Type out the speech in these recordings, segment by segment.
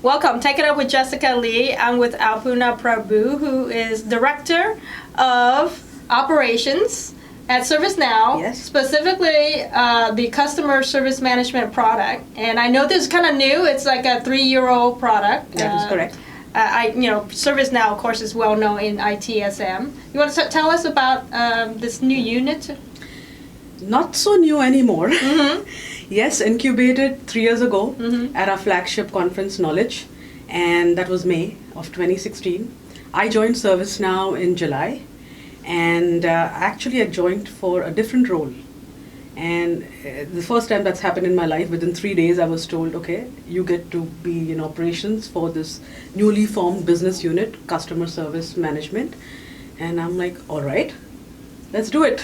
Welcome. Take It Up with Jessica Lee. I'm with Alpana Prabhu, who is Director of Operations at ServiceNow, Yes. specifically the Customer Service Management product. And I know this is kind of new. It's like a 3-year-old product. That is correct. ServiceNow, of course, is well known in ITSM. You want to tell us about this new unit? Not so new anymore. Mm-hmm. Yes, incubated 3 years ago Mm-hmm. at our flagship conference, Knowledge, and that was May of 2016. I joined ServiceNow in July, and actually I joined for a different role. And the first time that's happened in my life, within 3 days I was told, okay, you get to be in operations for this newly formed business unit, Customer Service Management. And I'm like, all right, let's do it.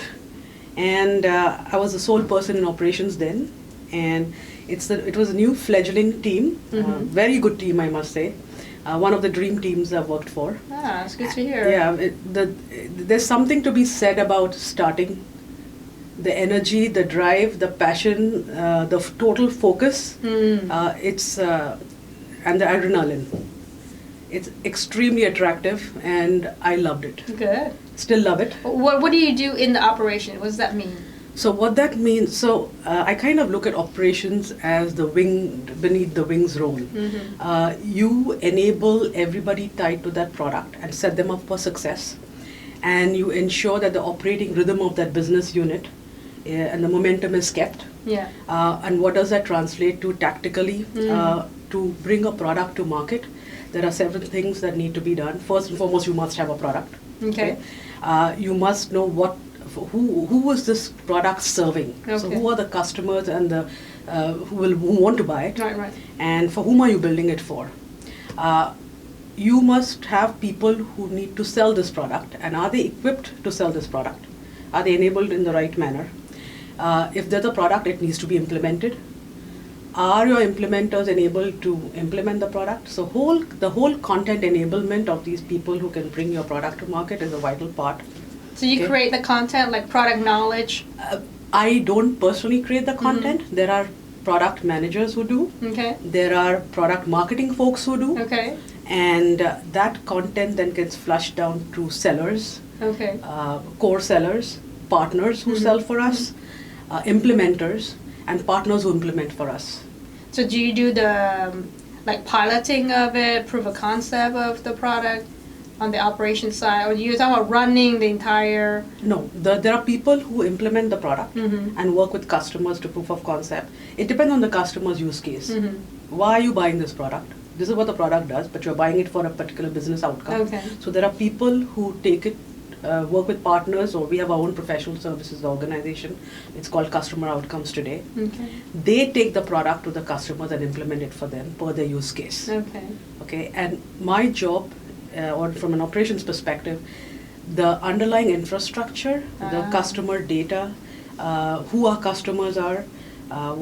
And I was the sole person in operations then. And it was a new fledgling team, Mm-hmm. very good team, I must say. One of the dream teams I've worked for. Ah, it's good to hear. Yeah, there's something to be said about starting. The energy, the drive, the passion, the total focus, and the adrenaline. It's extremely attractive, and I loved it. Good. Still love it. What do you do in the operation? What does that mean? So what that means, I kind of look at operations as the wing beneath the wings role. Mm-hmm. You enable everybody tied to that product and set them up for success, and you ensure that the operating rhythm of that business unit and the momentum is kept. Yeah. And what does that translate to tactically? To bring a product to market, there are several things that need to be done. First and foremost, you must have a product. Okay. You must know who is this product serving. Okay. So who are the customers and the who want to buy it, Right. and for whom are you building it for? You must have people who need to sell this product, and are they equipped to sell this product? Are they enabled in the right manner? If there's a product, it needs to be implemented. Are your implementers enabled to implement the product? So the whole content enablement of these people who can bring your product to market is a vital part. So you Okay. create the content like product knowledge. I don't personally create the content. There are product managers who do. Okay. There are product marketing folks who do. Okay. And that content then gets flushed down to sellers, Okay. core sellers, partners who sell for us, implementers, and partners who implement for us. So do you do the like piloting of it, proof of concept of the product on the operation side, or you talking about running the entire? No, there are people who implement the product Mm-hmm. and work with customers to proof of concept. It depends on the customer's use case. Mm-hmm. Why are you buying this product? This is what the product does, but you're buying it for a particular business outcome. Okay. So there are people who take it, work with partners, or we have our own professional services organization. It's called Customer Outcomes today. Okay. They take the product to the customers and implement it for them per their use case. Okay. Okay, and my job, or from an operations perspective, the underlying infrastructure, the customer data, who our customers are,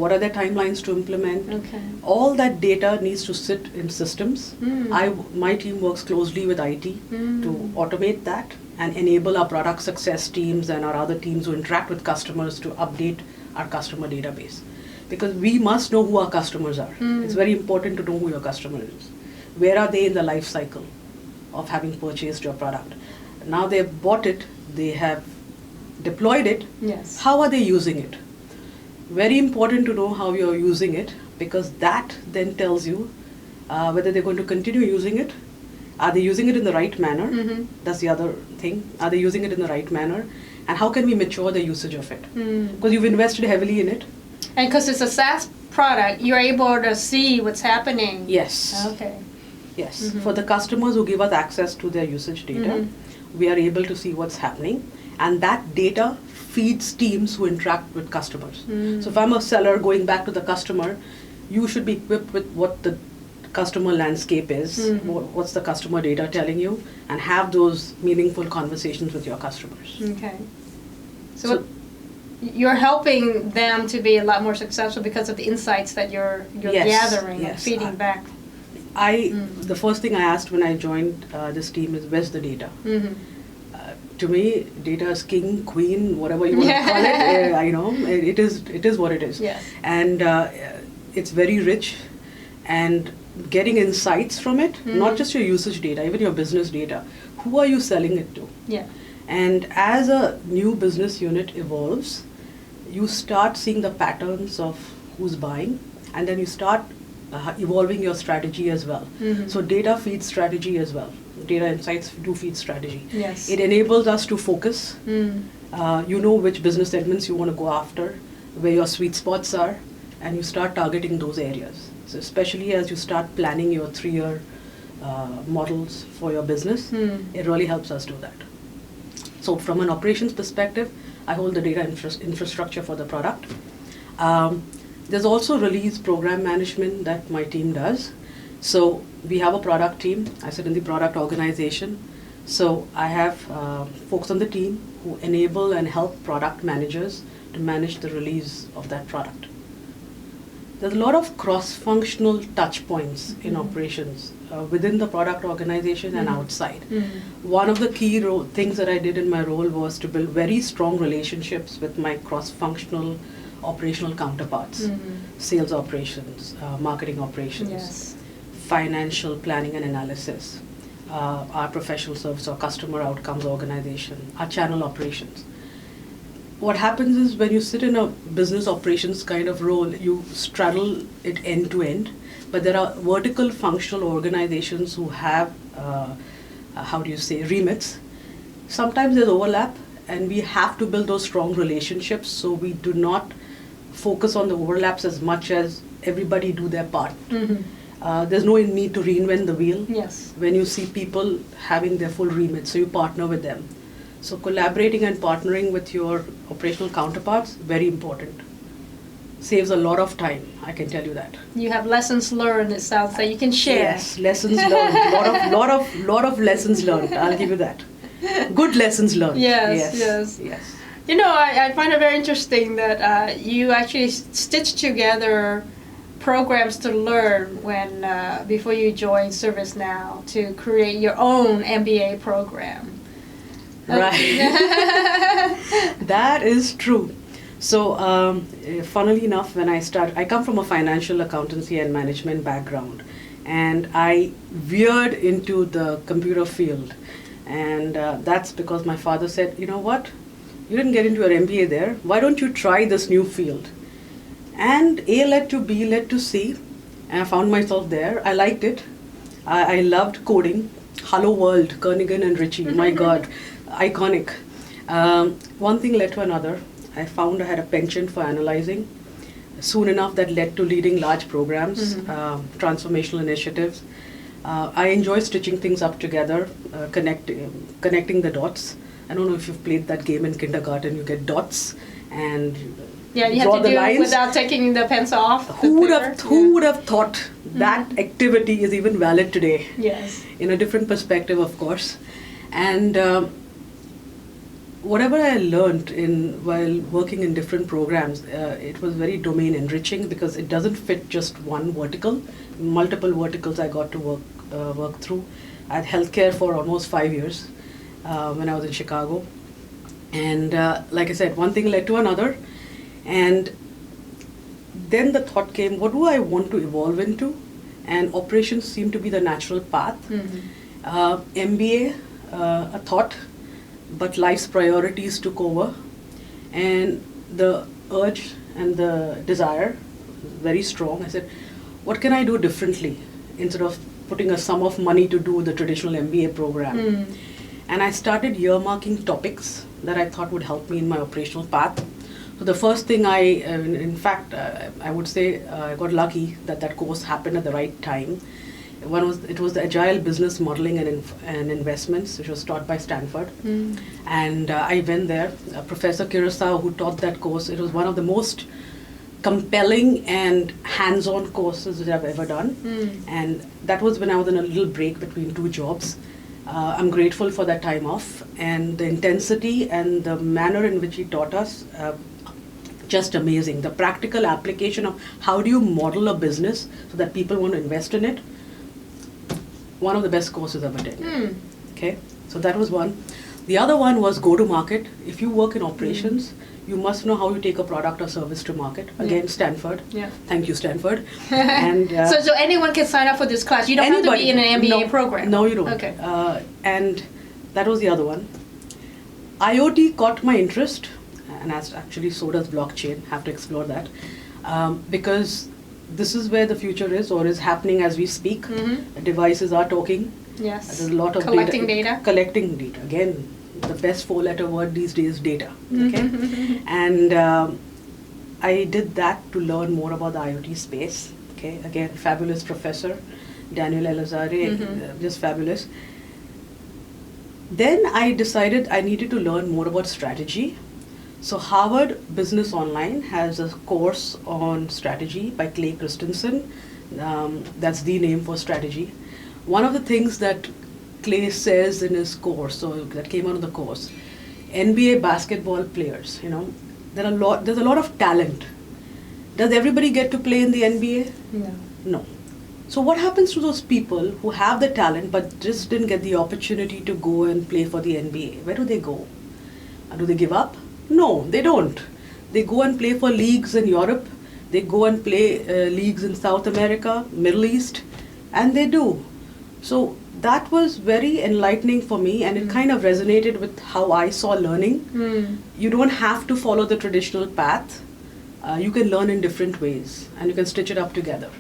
what are their timelines to implement, Okay. all that data needs to sit in systems. Mm. My team works closely with IT to automate that and enable our product success teams and our other teams who interact with customers to update our customer database. Because we must know who our customers are. It's very important to know who your customer is. Where are they in the life cycle of having purchased your product? Now they've bought it, they have deployed it. Yes. How are they using it? Very important to know how you're using it, because that then tells you whether they're going to continue using it. Are they using it in the right manner? Mm-hmm. That's the other thing. Are they using it in the right manner? And how can we mature the usage of it? Mm. Because you've invested heavily in it. And because it's a SaaS product, you're able to see what's happening. Yes. Okay. Yes. Mhm. For the customers who give us access to their usage data, we are able to see what's happening. And that data feeds teams who interact with customers. So if I'm a seller going back to the customer, you should be equipped with what the customer landscape is, what's the customer data telling you, and have those meaningful conversations with your customers. Okay. So you're helping them to be a lot more successful because of the insights that you're Yes, gathering and yes. feeding back. The first thing I asked when I joined this team is, where's the data? Mm-hmm. To me, data is king, queen, whatever you want to call it. It is what it is. Yes. And it's very rich, and getting insights from it, not just your usage data, even your business data. Who are you selling it to? Yeah. And as a new business unit evolves, you start seeing the patterns of who's buying, and then you start evolving your strategy as well. So data feeds strategy as well. Data insights do feed strategy. Yes. It enables us to focus. You know which business segments you want to go after, where your sweet spots are, and you start targeting those areas. So especially as you start planning your 3-year models for your business, it really helps us do that. So from an operations perspective, I hold the data infrastructure for the product. There's also release program management that my team does. So we have a product team. I sit in the product organization. So I have folks on the team who enable and help product managers to manage the release of that product. There's a lot of cross-functional touch points in operations within the product organization and outside. One of the key things that I did in my role was to build very strong relationships with my cross-functional operational counterparts, sales operations, marketing operations, financial planning and analysis, our professional service or customer outcomes organization, our channel operations. What happens is when you sit in a business operations kind of role, you straddle it end to end, but there are vertical functional organizations who have, remits. Sometimes there's overlap, and we have to build those strong relationships so we do not focus on the overlaps as much as everybody do their part. There's no need to reinvent the wheel. Yes. When you see people having their full remit, so you partner with them. So collaborating and partnering with your operational counterparts, very important. Saves a lot of time, I can tell you that. You have lessons learned, it sounds like you can share. Yes, lessons learned. lot of lessons learned, I'll give you that. Good lessons learned. Yes. You know, I find it very interesting that you actually stitch together programs to learn when before you join ServiceNow to create your own MBA program. Right. That is true. So, funnily enough, when I come from a financial accountancy and management background, and I veered into the computer field. And that's because my father said, you know what, you didn't get into your MBA there, why don't you try this new field? And A led to B led to C, and I found myself there. I liked it. I loved coding. Hello World, Kernighan and Ritchie, my God, iconic. One thing led to another. I found I had a penchant for analyzing. Soon enough, that led to leading large programs, transformational initiatives. I enjoy stitching things up together, connecting the dots. I don't know if you've played that game in kindergarten. You get dots and you have to do it without taking the pencil off. Who would have thought that activity is even valid today? Yes. In a different perspective, of course. And whatever I learned while working in different programs, it was very domain enriching because it doesn't fit just one vertical. Multiple verticals I got to work through. I had healthcare for almost 5 years when I was in Chicago. And like I said, one thing led to another. And then the thought came, what do I want to evolve into? And operations seemed to be the natural path. MBA, a thought, but life's priorities took over. And the urge and the desire was very strong. I said, what can I do differently instead of putting a sum of money to do the traditional MBA program? And I started earmarking topics that I thought would help me in my operational path. So the first thing I would say I got lucky that course happened at the right time. It was the Agile Business Modeling and Investments, which was taught by Stanford. And I went there. Professor Kurosawa, who taught that course, it was one of the most compelling and hands-on courses that I've ever done. And that was when I was in a little break between 2 jobs. I'm grateful for that time off, and the intensity and the manner in which he taught us, just amazing. The practical application of how do you model a business so that people want to invest in it, one of the best courses I've attended. Okay, so that was one. The other one was go to market. If you work in operations, you must know how you take a product or service to market. Again, Stanford. Yeah. Thank you, Stanford. And so anyone can sign up for this class. You don't have to be in an MBA program. No, you don't. Okay. And that was the other one. IoT caught my interest, and as actually so does blockchain. Have to explore that because this is where the future is, or is happening as we speak. Devices are talking. Yes. There's a lot of collecting data. Collecting data. Again, the best four-letter word these days, data. Okay. And I did that to learn more about the IoT space. Okay. Again, fabulous professor, Daniel Elazare, just fabulous. Then I decided I needed to learn more about strategy. So Harvard Business Online has a course on strategy by Clay Christensen. That's the name for strategy. One of the things that Clay says in his course, so that came out of the course, NBA basketball players, there's a lot of talent. Does everybody get to play in the NBA? No. So what happens to those people who have the talent but just didn't get the opportunity to go and play for the NBA? Where do they go? Do they give up? No, they don't. They go and play for leagues in Europe. They go and play leagues in South America, Middle East, and they do. So that was very enlightening for me, and it kind of resonated with how I saw learning. You don't have to follow the traditional path. You can learn in different ways, and you can stitch it up together.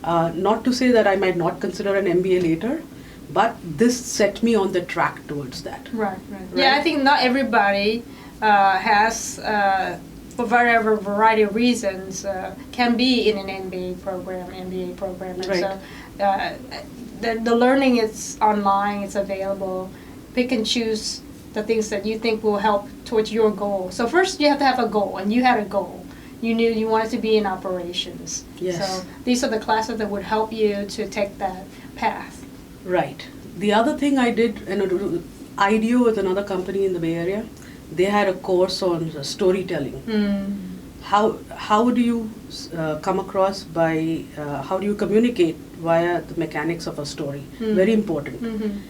Not to say that I might not consider an MBA later, but this set me on the track towards that. Right. Yeah, I think not everybody has, for whatever variety of reasons, can be in an MBA program. And right. So the learning is online, it's available. Pick and choose the things that you think will help towards your goal. So first you have to have a goal, and you had a goal. You knew you wanted to be in operations. Yes. So these are the classes that would help you to take that path. Right. The other thing I did, IDEO is another company in the Bay Area. They had a course on storytelling. How do you come across by, how do you communicate via the mechanics of a story? Very important.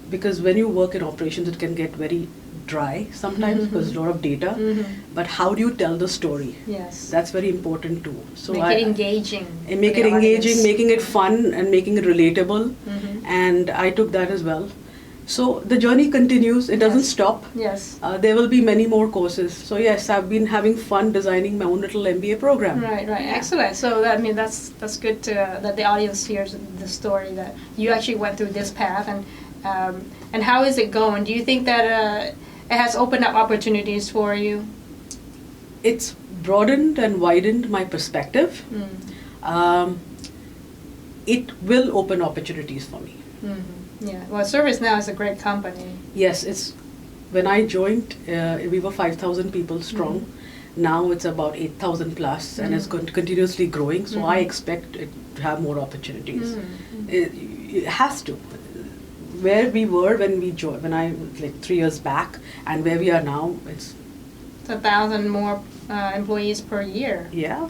Because when you work in operations, it can get very dry sometimes because there's a lot of data. But how do you tell the story? Yes. That's very important too. So make it engaging. Make it engaging, making it fun, and making it relatable. And I took that as well. So the journey continues. It doesn't stop. Yes. There will be many more courses. So yes, I've been having fun designing my own little MBA program. Right. Excellent. So that's good to, that the audience hears the story that you actually went through this path, and how is it going? Do you think that it has opened up opportunities for you? It's broadened and widened my perspective. It will open opportunities for me. Yeah. Well, ServiceNow is a great company. Yes, it's. When I joined, we were 5,000 people strong. Now it's about 8,000 plus, and it's continuously growing. So I expect it to have more opportunities. It has to. Where we were when we joined, when I like 3 years back, and where we are now, it's 1,000 more employees per year. Yeah,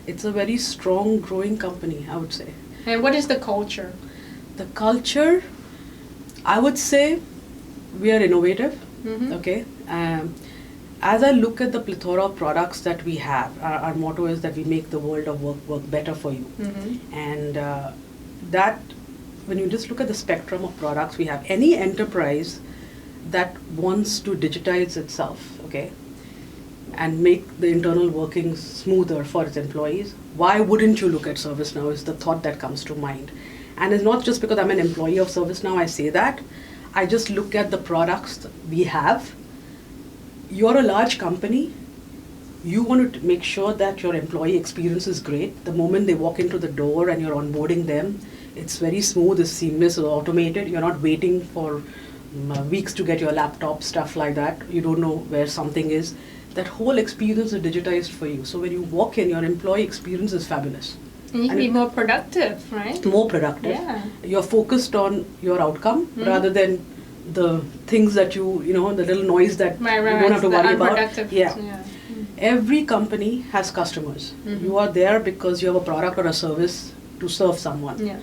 it's a very strong, growing company, I would say. And what is the culture? The culture, I would say, we are innovative. Okay. As I look at the plethora of products that we have, our motto is that we make the world of work better for you. And that, when you just look at the spectrum of products we have, any enterprise that wants to digitize itself, okay, and make the internal workings smoother for its employees, why wouldn't you look at ServiceNow is the thought that comes to mind. And it's not just because I'm an employee of ServiceNow I say that. I just look at the products that we have. You're a large company. You want to make sure that your employee experience is great. The moment they walk into the door and you're onboarding them, it's very smooth, it's seamless, it's automated. You're not waiting for weeks to get your laptop, stuff like that. You don't know where something is. That whole experience is digitized for you. So when you walk in, your employee experience is fabulous. And you can be more productive, right? More productive. Yeah. You're focused on your outcome rather than the things that the little noise that you don't have to worry about. Yeah. Every company has customers. You are there because you have a product or a service to serve someone. Yeah.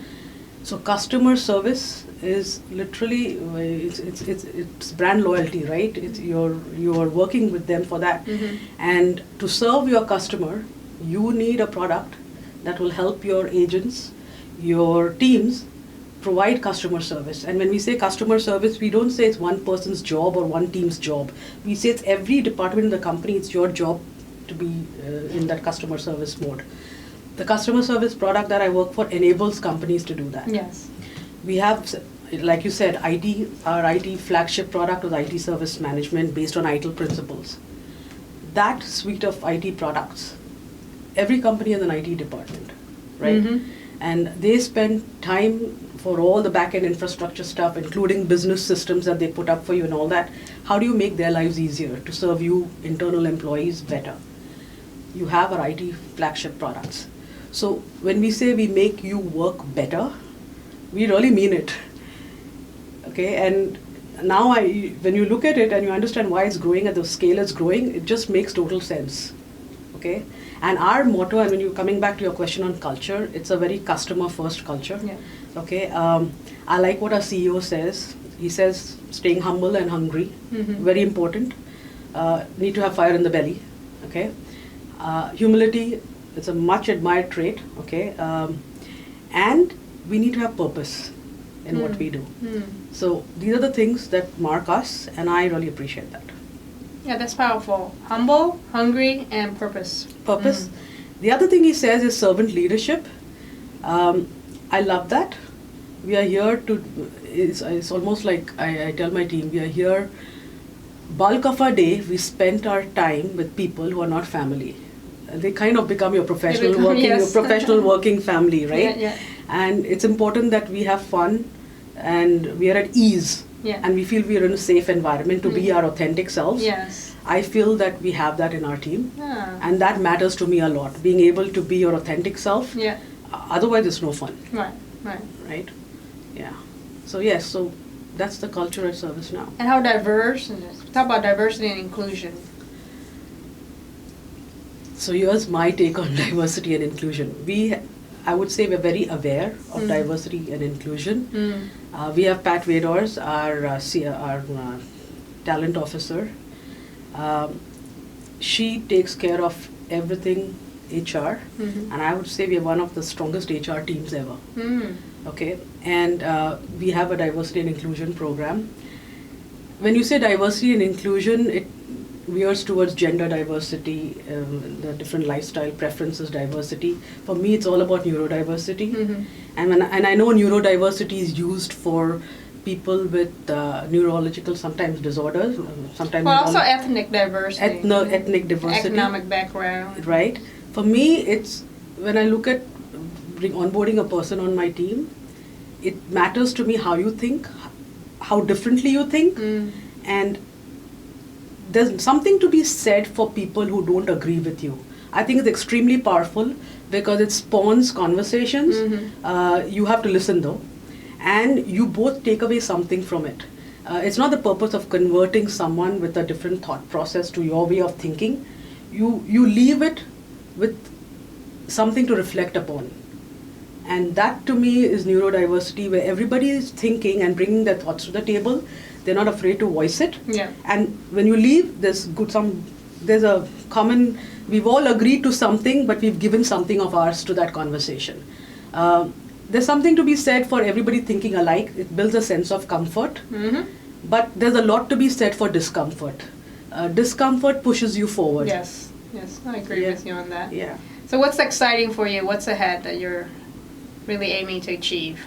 So customer service is literally it's brand loyalty, right? It's you are working with them for that, and to serve your customer, you need a product that will help your agents, your teams provide customer service. And when we say customer service, we don't say it's one person's job or one team's job. We say it's every department in the company. It's your job to be in that customer service mode. The customer service product that I work for enables companies to do that. Yes. We have, like you said, IT, our IT flagship product was IT service management based on ITIL principles. That suite of IT products, every company has an IT department, right? And they spend time for all the back-end infrastructure stuff, including business systems that they put up for you and all that. How do you make their lives easier to serve you internal employees better? You have our IT flagship products. So when we say we make you work better, we really mean it. Okay, and now when you look at it and you understand why it's growing at the scale it's growing, it just makes total sense. Okay, and our motto, and when you're coming back to your question on culture, it's a very customer-first culture. Yeah. Okay, I like what our CEO says. He says staying humble and hungry, very important. Need to have fire in the belly. Okay, humility, it's a much admired trait. Okay, and we need to have purpose in what we do. So these are the things that mark us, and I really appreciate that. Yeah, that's powerful. Humble, hungry, and purpose. Purpose. The other thing he says is servant leadership. I love that. We are here to, it's almost like I tell my team, we are here, bulk of our day, we spent our time with people who are not family. They kind of become your professional working family, right? Yeah. And it's important that we have fun and we are at ease. Yeah. And we feel we are in a safe environment to be our authentic selves. Yes. I feel that we have that in our team. Ah. And that matters to me a lot, being able to be your authentic self. Yeah. Otherwise, it's no fun. Right. Yeah. So yes, so that's the culture at ServiceNow. And how diverse, and talk about diversity and inclusion. So here's my take on diversity and inclusion. I would say we're very aware of diversity and inclusion. We have Pat Vadors, our talent officer. She takes care of everything HR, and I would say we are one of the strongest HR teams ever. Okay, and we have a diversity and inclusion program. When you say diversity and inclusion, it veers towards gender diversity, the different lifestyle preferences diversity. For me, it's all about neurodiversity. And I know neurodiversity is used for people with neurological sometimes disorders, sometimes also ethnic diversity. Ethnic diversity. Economic background. Right. For me, it's when I look at onboarding a person on my team, it matters to me how you think, how differently you think, and there's something to be said for people who don't agree with you. I think it's extremely powerful because it spawns conversations. You have to listen though, and you both take away something from it. It's not the purpose of converting someone with a different thought process to your way of thinking. You leave it with something to reflect upon. And that to me is neurodiversity, where everybody is thinking and bringing their thoughts to the table. They're not afraid to voice it. Yeah. And when you leave, there's a common, we've all agreed to something, but we've given something of ours to that conversation. There's something to be said for everybody thinking alike. It builds a sense of comfort. But there's a lot to be said for discomfort. Discomfort pushes you forward. Yes, I agree with you on that. Yeah. So what's exciting for you? What's ahead that you're really aiming to achieve?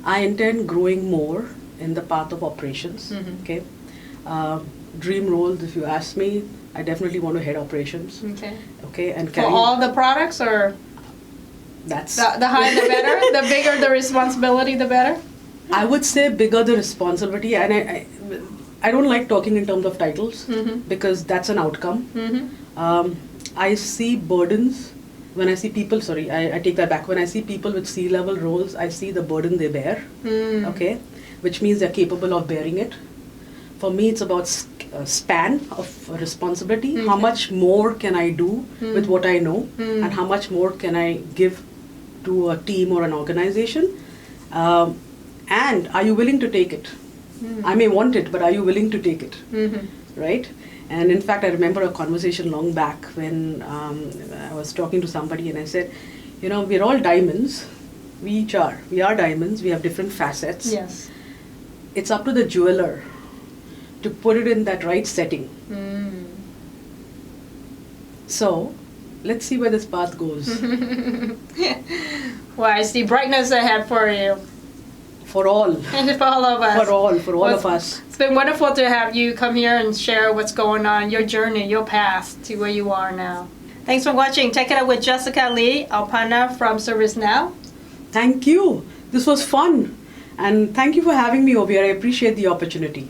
I intend growing more in the path of operations. Okay. Dream roles, if you ask me, I definitely want to head operations. Okay. And for all the products, or that's the higher the better? The bigger the responsibility, the better? I would say bigger the responsibility, and I don't like talking in terms of titles because that's an outcome. I see burdens when I see people, I take that back. When I see people with C-level roles, I see the burden they bear, okay, which means they're capable of bearing it. For me, it's about span of responsibility. How much more can I do with what I know, and how much more can I give to a team or an organization? And are you willing to take it? I may want it, but are you willing to take it? Right? And in fact, I remember a conversation long back when I was talking to somebody and I said, we're all diamonds. We are diamonds. We have different facets. Yes. It's up to the jeweler to put it in that right setting. So, let's see where this path goes. Well, I see brightness ahead for you. For all. And for all of us. For all of us. It's been wonderful to have you come here and share what's going on, your journey, your path to where you are now. Thanks for watching. Take It Up with Jessica Lee, Alpana from ServiceNow. Thank you. This was fun. And thank you for having me over here. I appreciate the opportunity.